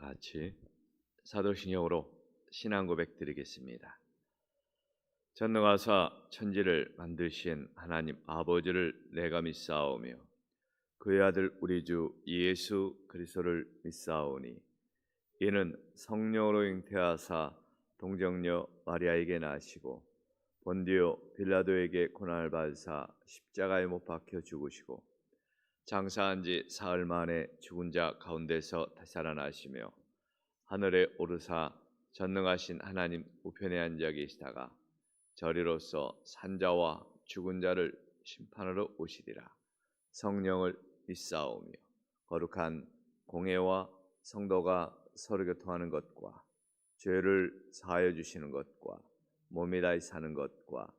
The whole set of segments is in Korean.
같이 사도신경으로 신앙 고백 드리겠습니다. 전능하사 천지를 만드신 하나님 아버지를 내가 믿사오며 그의 아들 우리 주 예수 그리스도를 믿사오니 이는 성령으로 잉태하사 동정녀 마리아에게 나시고 본디오 빌라도에게 고난을 받으사 십자가에 못 박혀 죽으시고 장사한 지 사흘 만에 죽은 자 가운데서 다시 살아나시며 하늘에 오르사 전능하신 하나님 우편에 앉아 계시다가 저리로서 산자와 죽은 자를 심판하러 오시리라. 성령을 믿사오며 거룩한 공회와 성도가 서로 교통하는 것과 죄를 사하여 주시는 것과 몸이 다시 사는 것과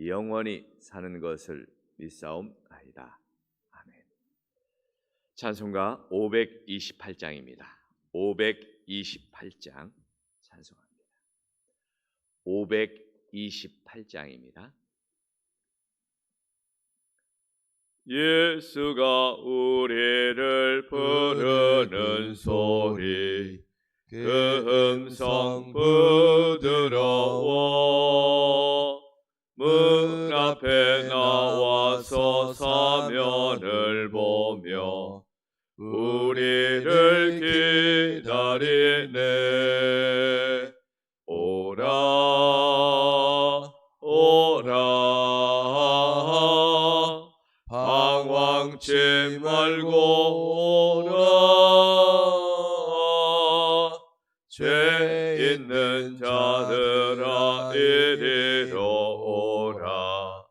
영원히 사는 것을 믿사옵나이다. 아멘. 찬송가 528장입니다. 528장 찬송합니다. 528장입니다. 예수가 우리를 부르는 소리 그 음성 부드러워 문 앞에 나와서 사면을 보며 우리를 기다리네. 오라 오라 방황치 말고 오라. 죄 있는 자들아 이리로 오라.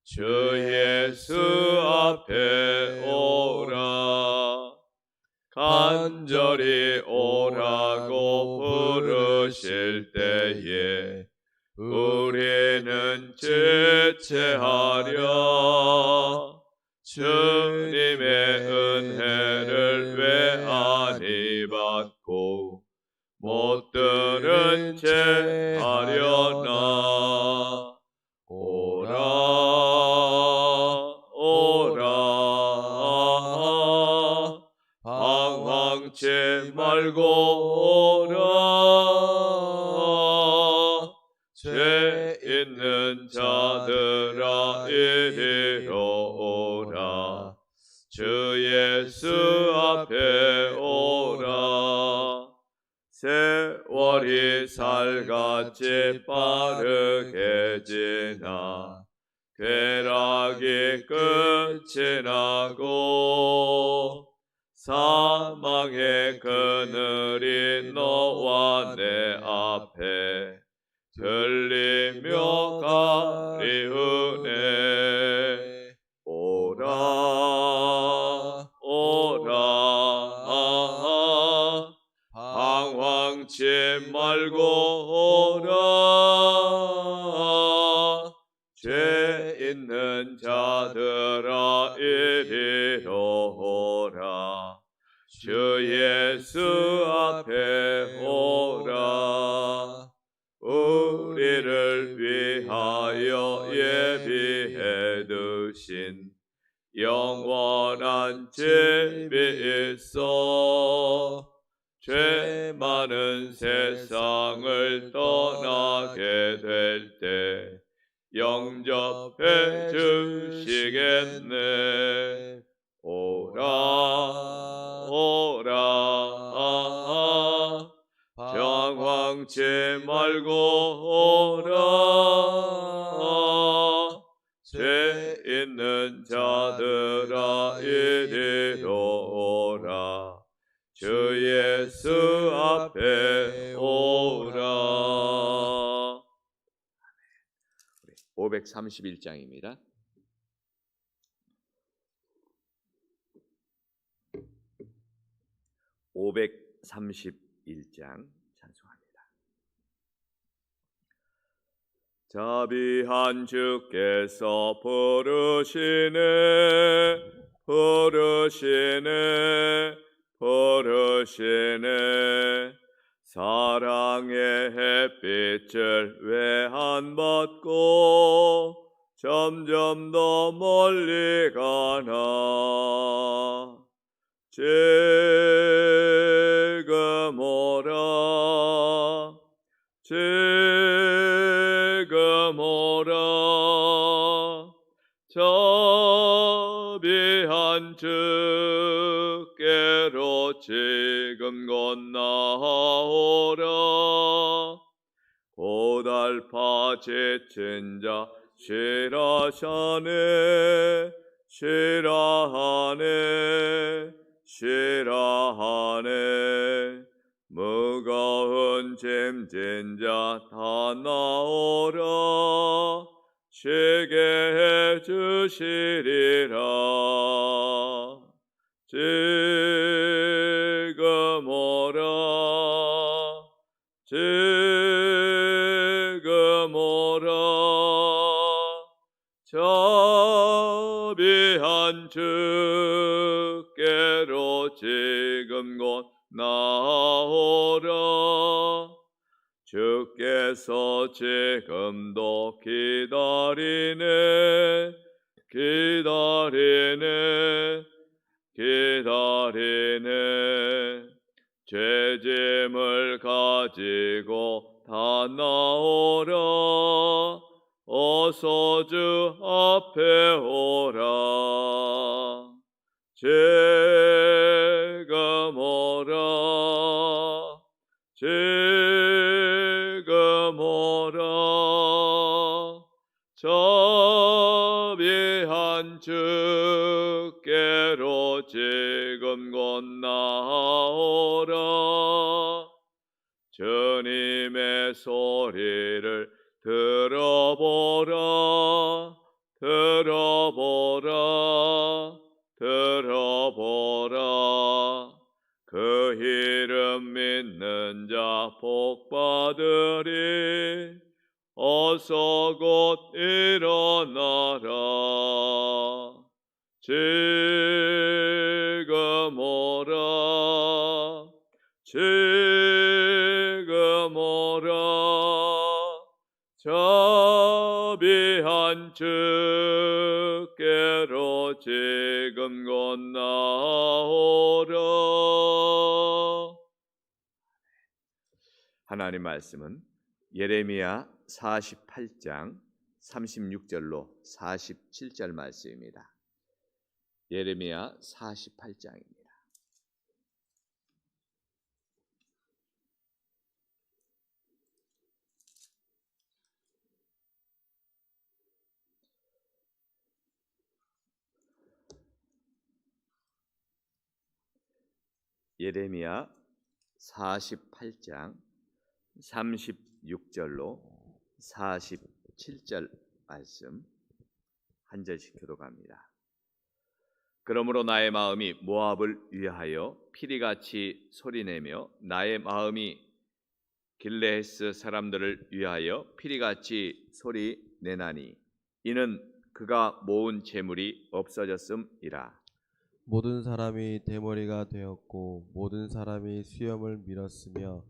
주 예수 앞에 오라. 간절히 오라고 부르실 때에 우리는 지체하려. 주님의 은혜를 왜 아니 받고 못 들은 채 하려나. 오라 오라 방황치 말고 오라. 죄 있는 자들아 이리로 오라. 주 예수 앞에 오라. 세월이 살같이 빠르게 지나 쾌락이 끝이 나고 사망의 그늘이 너와 내 앞에 들리며 가리우네. 오라 오라 방황치 말고 오라. 죄 있는 자들아 이리로 오라. 주 예수 앞에 오라. 우리를 위하여 예비해 두신 영원한 집이 있어. 죄 많은 세상을 떠나게 될 때 영접해 주시겠네. 오라 오라 방황치 말고 오라. 죄 있는 자들아 이리로 오라. 주 예수 앞에 오라. 531장입니다. (531장) 찬송합니다. 자비한 주께서 부르시네 부르시네 부르시네. 사랑의 햇빛을 왜 안 받고 점점 더 멀리 가나. 지금 오라 지금 오라 자비한 주께로 지금 곧 나오라 고달파 지친 자 쉬라하네 쉬라하네 쉬라하네 무거운 짐진 자 다 나오라 쉬게 해주시리라 지금 오라 지금 오라 자비한 주께로 지금 곧 나오라 주께서 지금도 기다리네 기다리네 기다리네 죄짐을 가지고 다 나오라 어서 주 앞에 오라 지금 오라 지금 오라 자비한 주께로 지금 곧 나오라 주님의 소리를 들어보라 들어보라 들어보라 그 이름 믿는 자 복받으리 어서 곧 일어나라 지금 오라 지금 오라 자비한 주께로 지금 곧 나오라 하나님 말씀은 예레미야 48장 36절로 47절 말씀입니다. 예레미야 48장입니다. 예레미야 48장 36절로 47절 말씀 한 절씩 교독합니다. 그러므로 나의 마음이 모압을 위하여 피리같이 소리내며 나의 마음이 길르헤스 사람들을 위하여 피리같이 소리내나니 이는 그가 모은 재물이 없어졌음이라. 모든 사람이 대머리가 되었고 모든 사람이 수염을 밀었으며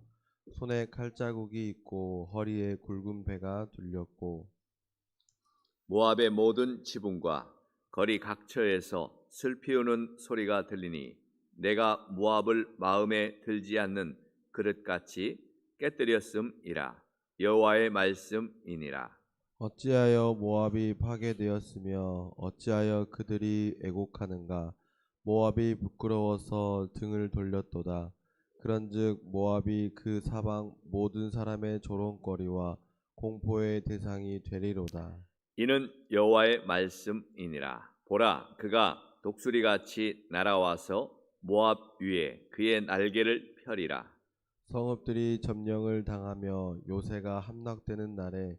손에 칼자국이 있고 허리에 굵은 배가 둘렸고 모압의 모든 지붕과 거리 각처에서 슬피 우는 소리가 들리니 내가 모압을 마음에 들지 않는 그릇같이 깨뜨렸음이라. 여호와의 말씀이니라. 어찌하여 모압이 파괴되었으며 어찌하여 그들이 애곡하는가. 모압이 부끄러워서 등을 돌렸도다. 그런즉 모압이 그 사방 모든 사람의 조롱거리와 공포의 대상이 되리로다. 이는 여호와의 말씀이니라. 보라, 그가 독수리같이 날아와서 모압 위에 그의 날개를 펴리라. 성읍들이 점령을 당하며 요새가 함락되는 날에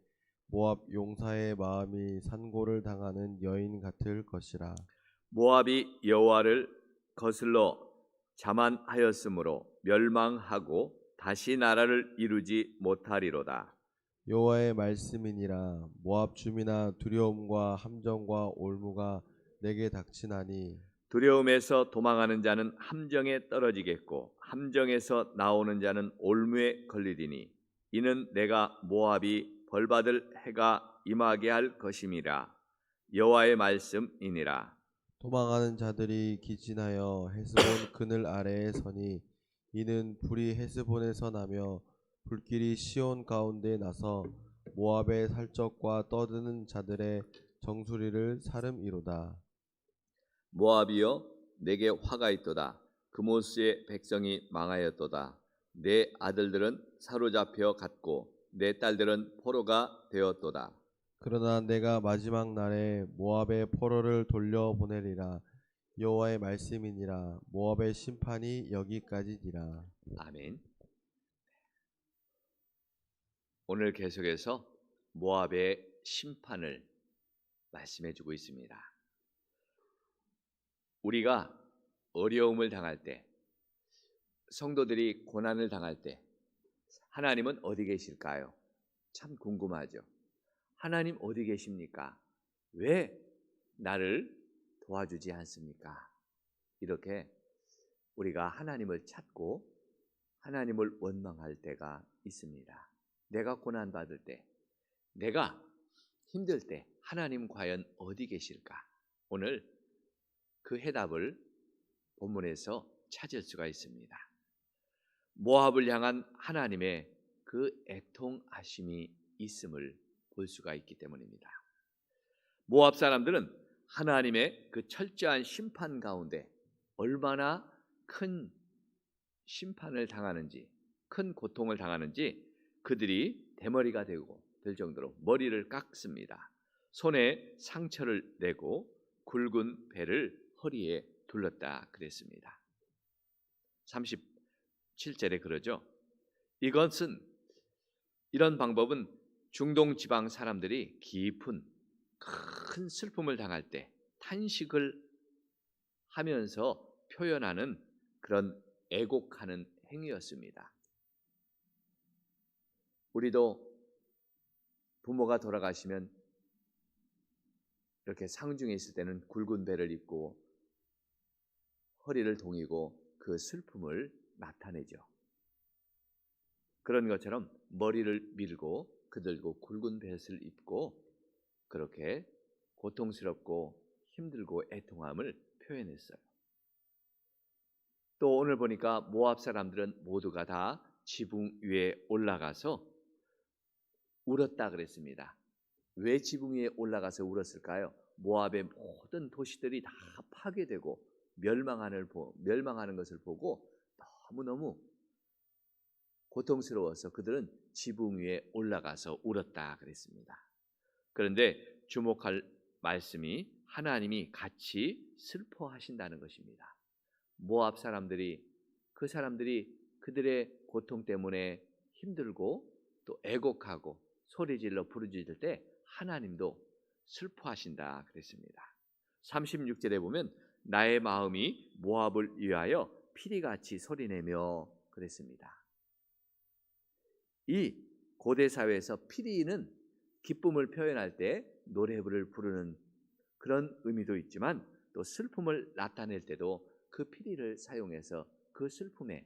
모압 용사의 마음이 산고를 당하는 여인 같을 것이라. 모압이 여호와를 거슬러 자만하였으므로 멸망하고 다시 나라를 이루지 못하리로다. 여호와의 말씀이니라. 모압 주민아, 두려움과 함정과 올무가 내게 닥치나니 두려움에서 도망하는 자는 함정에 떨어지겠고 함정에서 나오는 자는 올무에 걸리리니 이는 내가 모압이 벌받을 해가 임하게 할 것임이라. 여호와의 말씀이니라. 도망하는 자들이 기진하여 헤스본 그늘 아래에 서니 이는 불이 헤스본에서 나며 불길이 시온 가운데 나서 모압의 살적과 떠드는 자들의 정수리를 사름이로다. 모압이여 내게 화가 있도다. 그모스의 백성이 망하였도다. 내 아들들은 사로잡혀 갔고 내 딸들은 포로가 되었도다. 그러나 내가 마지막 날에 모압의 포로를 돌려보내리라. 여호와의 말씀이니라. 모압의 심판이 여기까지니라. 아멘. 오늘 계속해서 모압의 심판을 말씀해 주고 있습니다. 우리가 어려움을 당할 때, 성도들이 고난을 당할 때 하나님은 어디 계실까요? 참 궁금하죠. 하나님 어디 계십니까? 왜 나를 도와주지 않습니까? 이렇게 우리가 하나님을 찾고 하나님을 원망할 때가 있습니다. 내가 고난받을 때, 내가 힘들 때 하나님 과연 어디 계실까? 오늘 그 해답을 본문에서 찾을 수가 있습니다. 모압을 향한 하나님의 그 애통하심이 있음을 볼 수가 있기 때문입니다. 모압 사람들은 하나님의 그 철저한 심판 가운데 얼마나 큰 심판을 당하는지, 큰 고통을 당하는지 그들이 대머리가 되고 될 정도로 머리를 깎습니다. 손에 상처를 내고 굵은 배를 허리에 둘렀다 그랬습니다. 37절에 그러죠. 이런 방법은 중동 지방 사람들이 깊은 큰 슬픔을 당할 때 탄식을 하면서 표현하는 그런 애곡하는 행위였습니다. 우리도 부모가 돌아가시면 이렇게 상중에 있을 때는 굵은 배를 입고 허리를 동이고 그 슬픔을 나타내죠. 그런 것처럼 머리를 밀고 그들고 굵은 뱃을 입고 그렇게 고통스럽고 힘들고 애통함을 표현했어요. 또 오늘 보니까 모압 사람들은 모두가 다 지붕 위에 올라가서 울었다 그랬습니다. 왜 지붕 위에 올라가서 울었을까요? 모압의 모든 도시들이 다 파괴되고 멸망하는 것을 보고 너무너무 고통스러워서 그들은 지붕 위에 올라가서 울었다 그랬습니다. 그런데 주목할 말씀이 하나님이 같이 슬퍼하신다는 것입니다. 모압 사람들이 그들의 고통 때문에 힘들고 또 애곡하고 소리질러 부르짖을 때 하나님도 슬퍼하신다 그랬습니다. 36절에 보면 나의 마음이 모압을 위하여 피리같이 소리내며 그랬습니다. 이 고대 사회에서 피리는 기쁨을 표현할 때 노래를 부르는 그런 의미도 있지만 또 슬픔을 나타낼 때도 그 피리를 사용해서 그 슬픔의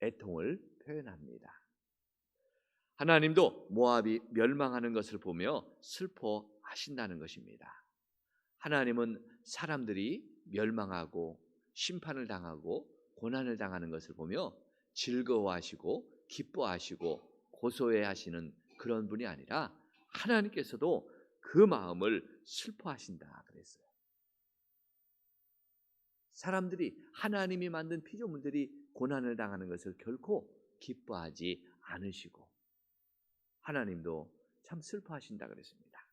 애통을 표현합니다. 하나님도 모압이 멸망하는 것을 보며 슬퍼하신다는 것입니다. 하나님은 사람들이 멸망하고 심판을 당하고 고난을 당하는 것을 보며 즐거워하시고 기뻐하시고 고소해하시는 그런 분이 아니라 하나님께서도 그 마음을 슬퍼하신다 그랬어요. 사람들이 하나님이 만든 피조물들이 고난을 당하는 것을 결코 기뻐하지 않으시고 하나님도 참 슬퍼하신다 그랬습니다.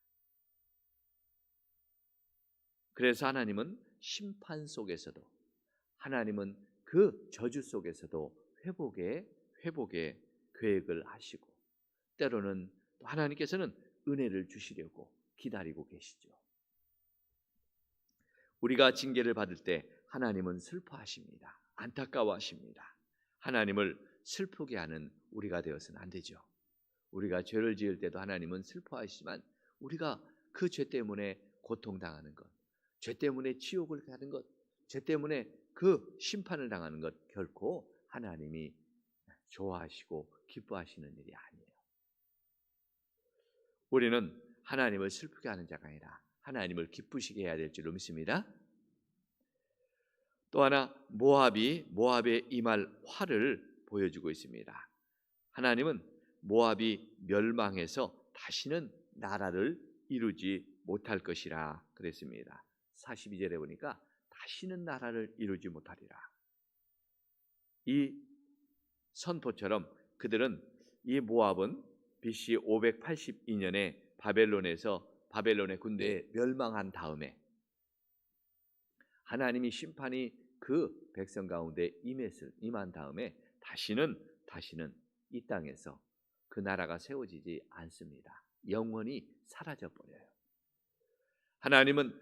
그래서 하나님은 심판 속에서도 하나님은 그 저주 속에서도 회복의 계획을 하시고 때로는 또 하나님께서는 은혜를 주시려고 기다리고 계시죠. 우리가 징계를 받을 때 하나님은 슬퍼하십니다. 안타까워하십니다. 하나님을 슬프게 하는 우리가 되어서는 안 되죠. 우리가 죄를 지을 때도 하나님은 슬퍼하시지만 우리가 그 죄 때문에 고통당하는 것, 죄 때문에 지옥을 가는 것, 죄 때문에 그 심판을 당하는 것 결코 하나님이 좋아하시고 기뻐하시는 일이 아니에요. 우리는 하나님을 슬프게 하는 자가 아니라 하나님을 기쁘시게 해야 될 줄로 믿습니다. 또 하나 모압의 임할 화를 보여주고 있습니다. 하나님은 모압이 멸망해서 다시는 나라를 이루지 못할 것이라 그랬습니다. 42절에 보니까 다시는 나라를 이루지 못하리라. 이 선포처럼 그들은 이 모압은 BC 582년에 바벨론의 군대에 멸망한 다음에 하나님이 심판이 그 백성 가운데 임한 다음에 다시는 이 땅에서 그 나라가 세워지지 않습니다. 영원히 사라져 버려요. 하나님은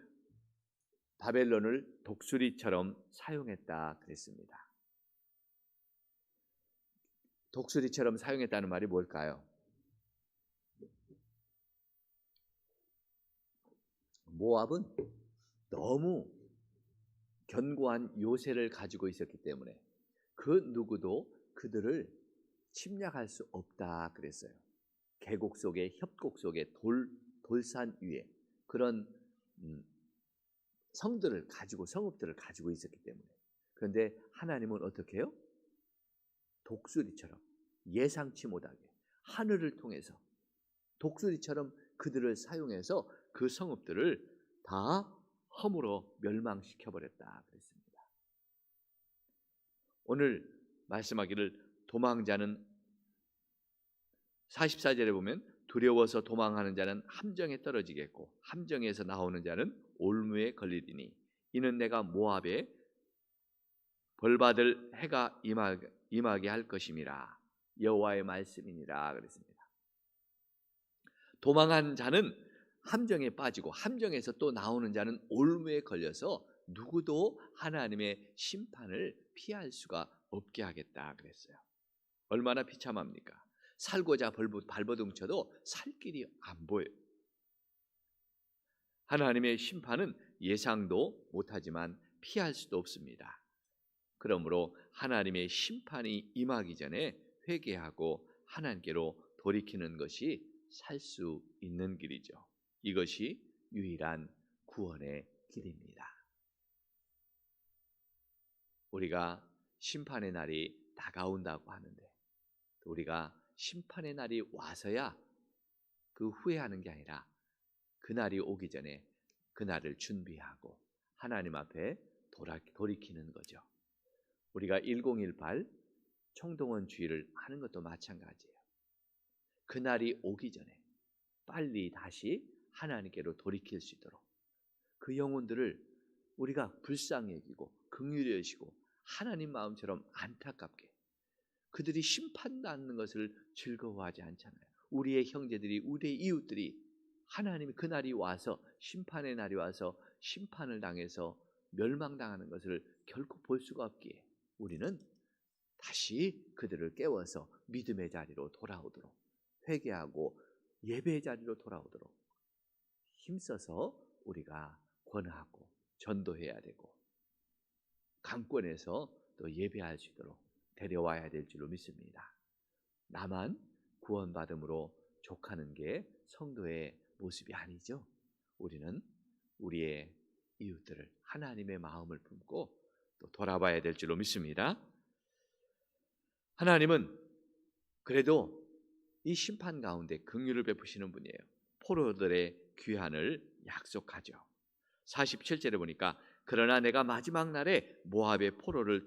바벨론을 독수리처럼 사용했다 그랬습니다. 독수리처럼 사용했다는 말이 뭘까요? 모압은 너무 견고한 요새를 가지고 있었기 때문에 그 누구도 그들을 침략할 수 없다 그랬어요. 계곡 속에 협곡 속에 돌산 위에 그런 성읍들을 가지고 있었기 때문에. 그런데 하나님은 어떻게 해요? 독수리처럼 예상치 못하게 하늘을 통해서 독수리처럼 그들을 사용해서 그 성읍들을 다 허물어 멸망시켜 버렸다 그랬습니다. 오늘 말씀하기를 도망자는 44절에 보면 두려워서 도망하는 자는 함정에 떨어지겠고 함정에서 나오는 자는 올무에 걸리리니 이는 내가 모압에 벌받을 해가 임하게 할 것임이라 여호와의 말씀이니라 그랬습니다. 도망한 자는 함정에 빠지고 함정에서 또 나오는 자는 올무에 걸려서 누구도 하나님의 심판을 피할 수가 없게 하겠다 그랬어요. 얼마나 비참합니까? 살고자 발버둥쳐도 살 길이 안 보여요. 하나님의 심판은 예상도 못하지만 피할 수도 없습니다. 그러므로 하나님의 심판이 임하기 전에 회개하고 하나님께로 돌이키는 것이 살 수 있는 길이죠. 이것이 유일한 구원의 길입니다. 우리가 심판의 날이 다가온다고 하는데 우리가 심판의 날이 와서야 그 후회하는 게 아니라 그 날이 오기 전에 그 날을 준비하고 하나님 앞에 돌이키는 거죠. 우리가 1018 총동원 주의를 하는 것도 마찬가지예요. 그 날이 오기 전에 빨리 다시 하나님께로 돌이킬 수 있도록 그 영혼들을 우리가 불쌍히 여기고 긍휼히 여기시고 하나님 마음처럼 안타깝게 그들이 심판받는 것을 즐거워하지 않잖아요. 우리의 형제들이 우리의 이웃들이 하나님이 그 날이 와서 심판의 날이 와서 심판을 당해서 멸망당하는 것을 결코 볼 수가 없기에 우리는 다시 그들을 깨워서 믿음의 자리로 돌아오도록 회개하고 예배의 자리로 돌아오도록 힘써서 우리가 권하고 전도해야 되고 강권해서 또 예배할 수 있도록 데려와야 될 줄로 믿습니다. 나만 구원받음으로 족하는 게 성도의 모습이 아니죠. 우리는 우리의 이웃들을 하나님의 마음을 품고 또 돌아봐야 될 줄로 믿습니다. 하나님은 그래도 이 심판 가운데 긍휼을 베푸시는 분이에요. 포로들의 귀환을 약속하죠. 47절에 보니까 그러나 내가 마지막 날에 모압의 포로를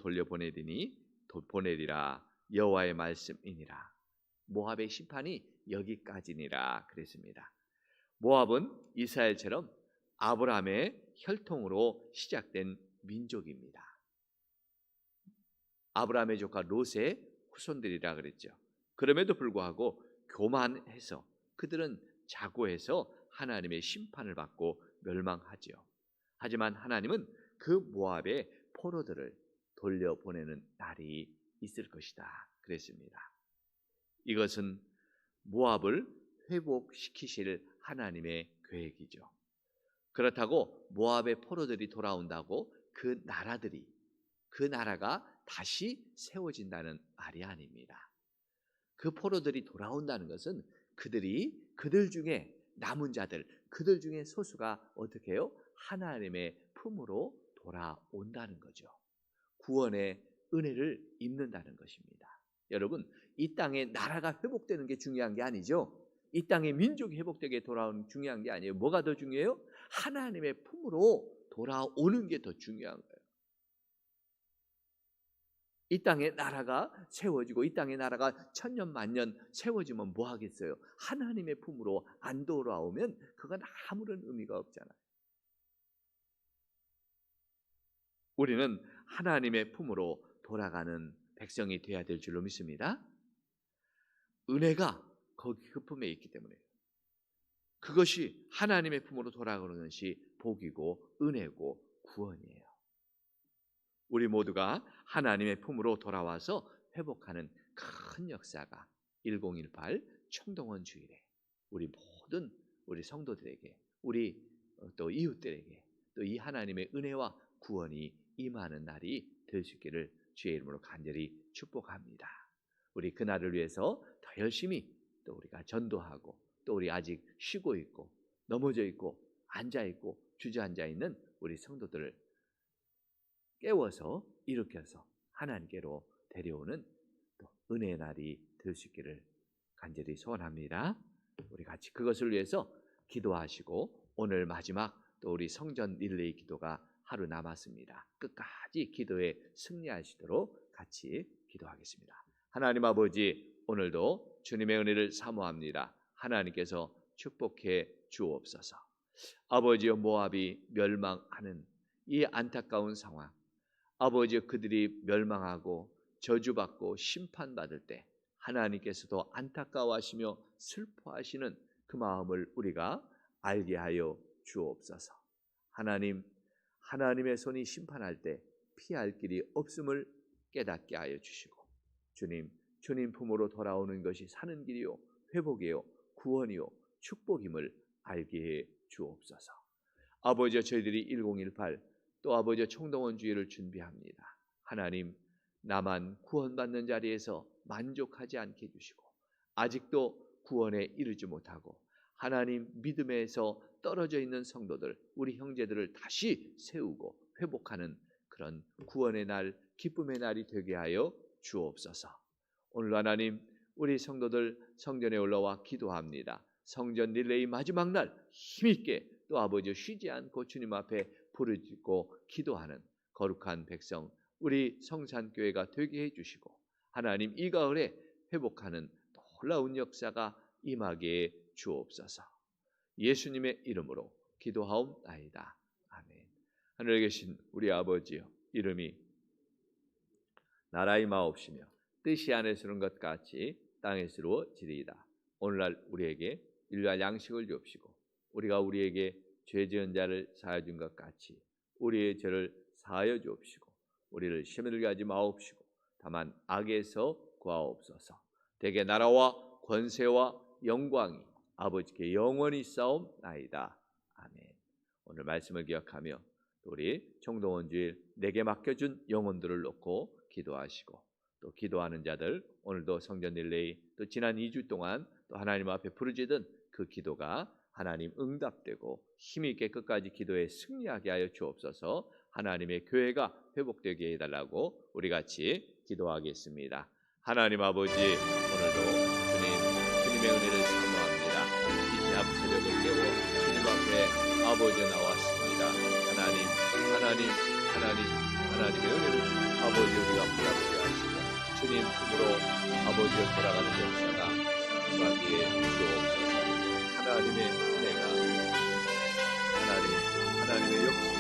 보내리라 여호와의 말씀이니라. 모압의 심판이 여기까지니라 그랬습니다. 모압은 이스라엘처럼 아브라함의 혈통으로 시작된 민족입니다. 아브라함의 조카 롯의 후손들이라 그랬죠. 그럼에도 불구하고 교만해서 그들은 자고해서 하나님의 심판을 받고 멸망하지요. 하지만 하나님은 그 모압의 포로들을 돌려보내는 날이 있을 것이다 그랬습니다. 이것은 모압을 회복시키실 하나님의 계획이죠. 그렇다고 모압의 포로들이 돌아온다고 그 나라가 다시 세워진다는 말이 아닙니다. 그 포로들이 돌아온다는 것은 그들 중에 남은 자들, 그들 중에 소수가 어떻게 해요? 하나님의 품으로 돌아온다는 거죠. 구원의 은혜를 입는다는 것입니다. 여러분, 이 땅에 나라가 회복되는 게 중요한 게 아니죠. 이 땅에 민족이 회복되게 돌아오는 중요한 게 아니에요. 뭐가 더 중요해요? 하나님의 품으로 돌아오는 게 더 중요한 거예요. 이 땅에 나라가 세워지고 이 땅에 나라가 천년 만년 세워지면 뭐 하겠어요? 하나님의 품으로 안 돌아오면 그건 아무런 의미가 없잖아요. 우리는 하나님의 품으로 돌아가는 백성이 되어야 될 줄로 믿습니다. 은혜가 거기 그 품에 있기 때문에 그것이 하나님의 품으로 돌아가는 것이 복이고 은혜고 구원이에요. 우리 모두가 하나님의 품으로 돌아와서 회복하는 큰 역사가 1018 총동원 주일에 우리 모든 우리 성도들에게 우리 또 이웃들에게 또 이 하나님의 은혜와 구원이 임하는 날이 될 수 있기를 주의 이름으로 간절히 축복합니다. 우리 그날을 위해서 더 열심히 또 우리가 전도하고 또 우리 아직 쉬고 있고 넘어져 있고 앉아 있고 주저앉아 있는 우리 성도들을 깨워서 일으켜서 하나님께로 데려오는 또 은혜의 날이 될 수 있기를 간절히 소원합니다. 우리 같이 그것을 위해서 기도하시고 오늘 마지막 또 우리 성전 릴레이 기도가 하루 남았습니다. 끝까지 기도에 승리하시도록 같이 기도하겠습니다. 하나님 아버지, 오늘도 주님의 은혜를 사모합니다. 하나님께서 축복해 주옵소서. 아버지여, 모압이 멸망하는 이 안타까운 상황, 아버지여, 그들이 멸망하고 저주받고 심판받을 때 하나님께서도 안타까워하시며 슬퍼하시는 그 마음을 우리가 알게 하여 주옵소서. 하나님의 손이 심판할 때 피할 길이 없음을 깨닫게 하여 주시고, 주님 품으로 돌아오는 것이 사는 길이요 회복이요 구원이요 축복임을 알게 해 주옵소서. 아버지여, 저희들이 1018 또 아버지여 총동원 주일을 준비합니다. 하나님, 나만 구원받는 자리에서 만족하지 않게 해주시고 아직도 구원에 이르지 못하고 하나님 믿음에서 떨어져 있는 성도들, 우리 형제들을 다시 세우고 회복하는 그런 구원의 날, 기쁨의 날이 되게 하여 주옵소서. 오늘 하나님, 우리 성도들 성전에 올라와 기도합니다. 성전 릴레이 마지막 날 힘있게 또 아버지 쉬지 않고 주님 앞에 부르짖고 기도하는 거룩한 백성, 우리 성산교회가 되게 해주시고 하나님, 이 가을에 회복하는 놀라운 역사가 임하게 주옵소서. 예수님의 이름으로 기도하옵나이다. 아멘. 하늘에 계신 우리 아버지여, 이름이 나라의 마옵시며 뜻이 하늘에서는 것 같이 땅에서 이루어지리이다. 오늘날 우리에게 일용할 양식을 주옵시고 우리가 우리에게 죄 지은 자를 사하여 준 것 같이 우리의 죄를 사하여 주옵시고 우리를 시험에 들게 하지 마옵시고 다만 악에서 구하옵소서. 대개 나라와 권세와 영광이 아버지께 영원히 싸움나이다. 아멘. 오늘 말씀을 기억하며 우리 총동원 주일 내게 맡겨준 영혼들을 놓고 기도하시고 또 기도하는 자들, 오늘도 성전 릴레이 또 지난 2주 동안 또 하나님 앞에 부르짖은 그 기도가 하나님 응답되고 힘있게 끝까지 기도에 승리하게 하여 주옵소서. 하나님의 교회가 회복되게 해달라고 우리 같이 기도하겠습니다. 하나님 아버지, 오늘도 주님의 은혜를 사모합니다. 이 밤 새벽을 깨워 주님 앞에 아버지 나왔습니다. 하나님의 은혜를 아버지 우리가 붙잡게 하시고 주님 품으로 아버지의 돌아가는 역사가 임하게 주옵소서. 하나님의 은혜가 하나님의 역사